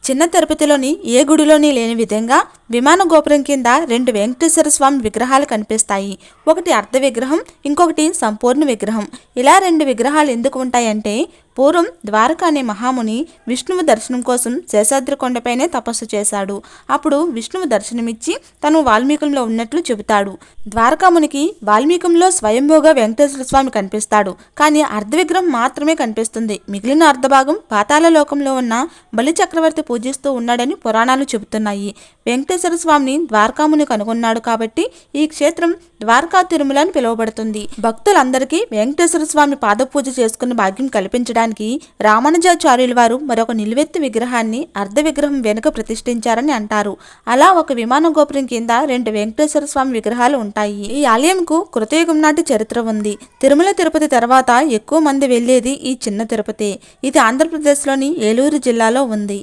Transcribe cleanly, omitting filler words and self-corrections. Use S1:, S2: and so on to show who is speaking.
S1: చిన్న తిరుపతిలోని ఏ గుడిలోని లేని విధంగా విమాన గోపురం కింద రెండు వెంకటేశ్వర స్వామి విగ్రహాలు కనిపిస్తాయి. ఒకటి అర్ధ విగ్రహం, ఇంకొకటి సంపూర్ణ విగ్రహం. ఇలా రెండు విగ్రహాలు ఎందుకు ఉంటాయంటే, పూర్వం ద్వారక అనే మహాముని విష్ణువు దర్శనం కోసం శేషాద్రి కొండపైనే తపస్సు చేశాడు. అప్పుడు విష్ణువు దర్శనమిచ్చి తను వాల్మీకంలో ఉన్నట్లు చెబుతాడు. ద్వారకామునికి వాల్మీకంలో స్వయంభూగా వెంకటేశ్వర స్వామి కనిపిస్తాడు. కానీ అర్ధ విగ్రహం మాత్రమే కనిపిస్తుంది. మిగిలిన అర్ధభాగం పాతాళ లోకంలో ఉన్న బలి చక్రవర్తి పూజిస్తూ ఉన్నాడని పురాణాలు చెబుతున్నాయి. వెంకటేశ్వర స్వామిని ద్వారకాముని కనుగొన్నాడు కాబట్టి ఈ క్షేత్రం ద్వారకా తిరుమల అని పిలువబడుతుంది. భక్తులందరికీ వెంకటేశ్వర స్వామి పాదపూజ చేసుకున్న భాగ్యం కల్పించడానికి రామానుజాచార్యుల వారు మరొక నిలువెత్తు విగ్రహాన్ని అర్ధ విగ్రహం వెనుక ప్రతిష్ఠించారని అంటారు. అలా ఒక విమాన గోపురం కింద రెండు వెంకటేశ్వర స్వామి విగ్రహాలు ఉంటాయి. ఈ ఆలయంకు కృతయుగం నాటి చరిత్ర ఉంది. తిరుమల తిరుపతి తర్వాత ఎక్కువ మంది వెళ్లేది ఈ చిన్న తిరుపతి. ఇది ఆంధ్రప్రదేశ్లోని ఏలూరు జిల్లాలో ఉంది.